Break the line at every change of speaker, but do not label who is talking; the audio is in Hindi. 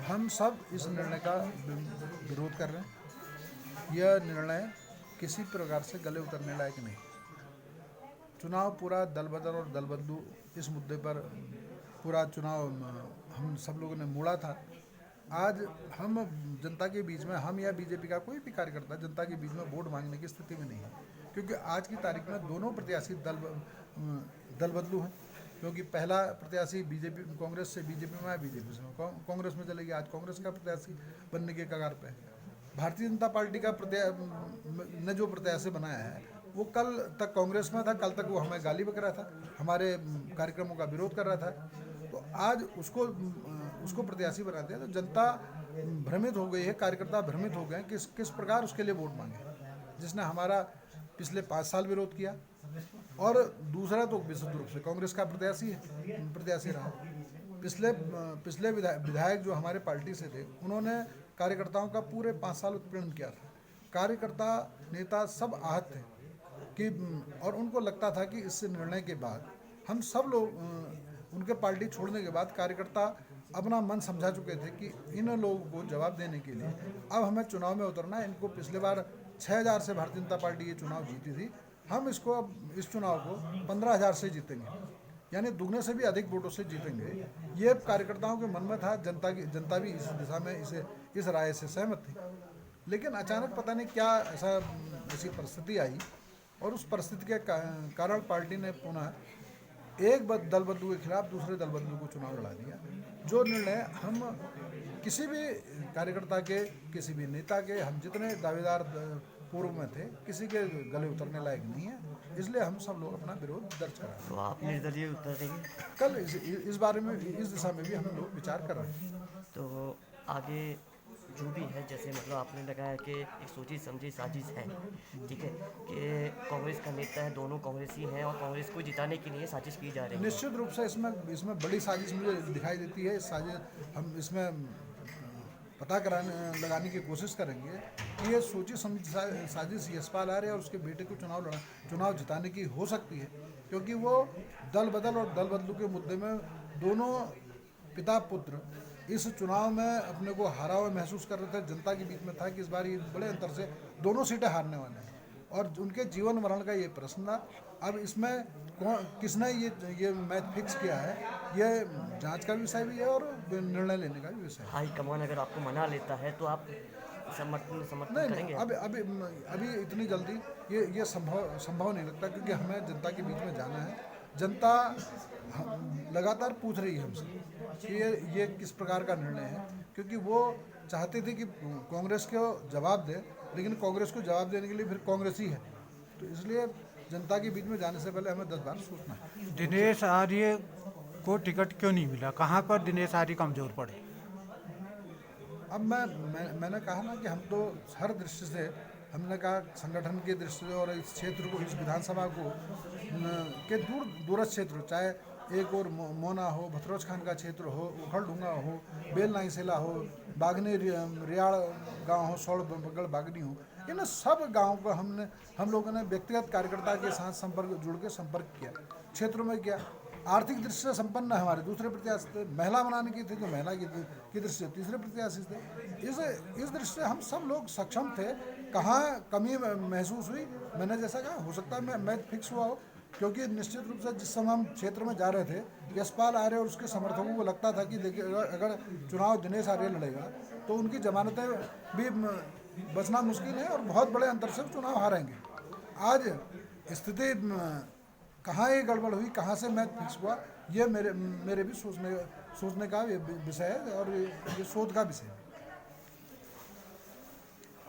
हम सब इस निर्णय का विरोध कर रहे हैं। यह निर्णय किसी प्रकार से गले उतरने लायक नहीं। चुनाव पूरा दल बदल और दल बदलू इस मुद्दे पर पूरा चुनाव हम सब लोगों ने मोड़ा था। आज हम जनता के बीच में, हम या बीजेपी का कोई भी कार्यकर्ता जनता के बीच में वोट मांगने की स्थिति में नहीं है, क्योंकि आज की तारीख में दोनों प्रत्याशी दल बदलू हैं। क्योंकि पहला प्रत्याशी बीजेपी कांग्रेस से बीजेपी में आया, बीजेपी से कांग्रेस में चलेगी, आज कांग्रेस का प्रत्याशी बनने के कगार पे है। भारतीय जनता पार्टी का ने जो प्रत्याशी बनाया है वो कल तक कांग्रेस में था, कल तक वो हमें गाली बक रहा था, हमारे कार्यक्रमों का विरोध कर रहा था। तो आज उसको प्रत्याशी बना दिया, तो जनता भ्रमित हो गई है, कार्यकर्ता भ्रमित हो गए किस प्रकार उसके लिए वोट मांगे, जिसने हमारा पिछले 5 साल विरोध किया। और दूसरा तो विशुद्ध रूप से कांग्रेस का प्रत्याशी रहा। पिछले विधायक जो हमारे पार्टी से थे, उन्होंने कार्यकर्ताओं का पूरे 5 साल उत्पीड़न किया था। कार्यकर्ता नेता सब आहत थे कि, और उनको लगता था कि इस निर्णय के बाद हम सब लोग उनके पार्टी छोड़ने के बाद कार्यकर्ता अपना मन समझा चुके थे कि इन लोगों को जवाब देने के लिए अब हमें चुनाव में उतरना है। इनको पिछले बार 6000 से भारतीय जनता पार्टी ये चुनाव जीती थी, हम इसको अब इस चुनाव को 15000 से जीतेंगे, यानी दुगने से भी अधिक वोटों से जीतेंगे। ये कार्यकर्ताओं के मन में था। जनता भी इस दिशा में इस राय से सहमत थी। लेकिन अचानक पता नहीं क्या ऐसी परिस्थिति आई, और उस परिस्थिति के कारण पार्टी ने पुनः एक दल बदलू के खिलाफ दूसरे दल बदलू को चुनाव लड़ा दिया। जो निर्णय हम किसी भी कार्यकर्ता के, किसी भी नेता के, हम जितने दावेदार पूर्व में थे, किसी के गले उतरने लायक नहीं है। इसलिए हम सब लोग अपना विरोध दर्ज करा।
तो आप निर्दलीय उतरेंगे?
कल इस बारे में, इस दिशा में भी हम लोग विचार कर रहे हैं।
तो आगे जो भी है, जैसे मतलब आपने लगाया कि एक सोची समझी साजिश है, ठीक है, कि कांग्रेस का नेता है, दोनों कांग्रेसी हैं और कांग्रेस को जिताने के लिए साजिश की जा रही है।
निश्चित रूप से इसमें बड़ी साजिश मुझे दिखाई देती है। साजिश हम इसमें पता लगाने की कोशिश करेंगे कि ये सोची समझी साजिश यशपाल आर्य और उसके बेटे को चुनाव जिताने की हो सकती है, क्योंकि वो दल बदल और दल बदलू के मुद्दे में दोनों पिता पुत्र इस चुनाव में अपने को हारा हुआ महसूस कर रहे थे। जनता के बीच में था कि इस बार ये बड़े अंतर से दोनों सीटें हारने वाले हैं, और उनके जीवन मरण का ये प्रश्न था। अब इसमें किसने ये मैच फिक्स किया है, ये जांच का विषय भी है और निर्णय लेने का भी विषय है।
हाईकमान अगर आपको मना लेता है तो आप समर्थन करेंगे?
अभी इतनी जल्दी ये संभव नहीं लगता, क्योंकि हमें जनता के बीच में जाना है। जनता लगातार पूछ रही है हमसे कि ये किस प्रकार का निर्णय है, क्योंकि वो चाहते थे कि कांग्रेस को जवाब दे, लेकिन कांग्रेस को जवाब देने के लिए फिर कांग्रेस ही है। तो इसलिए जनता के बीच में जाने से पहले हमें 10 बार सोचना है।
दिनेश आर्य को टिकट क्यों नहीं मिला? कहाँ पर दिनेश आर्य कमजोर पड़े?
अब मैंने कहा ना कि हम तो हर दृष्टि से, हमने कहा संगठन के दृष्टि से और इस क्षेत्र को, इस विधानसभा को के दूरस्थ क्षेत्र, चाहे एक और मोना हो, भथरोज खान का क्षेत्र हो, उखड़डूंगा हो, बेलनाई सेला हो, बागनी रियाड़ गांव हो, सौड़गढ़ बागनी हो, इन सब गाँव को हम लोगों ने व्यक्तिगत कार्यकर्ता के साथ जुड़ के संपर्क किया, क्षेत्रों में किया। आर्थिक दृष्टि से संपन्न है हमारे दूसरे प्रत्याशी थे, महिला बनाने की थी तो महिला की दृष्टि से तीसरे प्रत्याशी थे। इस दृष्टि से हम सब लोग सक्षम थे। कहाँ कमी महसूस हुई, मैंने जैसा कहा, हो सकता है मैच फिक्स हुआ हो, क्योंकि निश्चित रूप से जिस समय हम क्षेत्र में जा रहे थे, यशपाल आर्य और उसके समर्थकों को लगता था कि देखिए, अगर चुनाव दिनेश आर्य लड़ेगा तो उनकी जमानतें भी बचना मुश्किल है और बहुत बड़े अंतर से चुनाव हारेंगे। आज स्थिति कहाँ ये गड़बड़ हुई, कहाँ से मैच फिक्स हुआ, ये मेरे भी सोचने का विषय है और ये शोध का विषय है।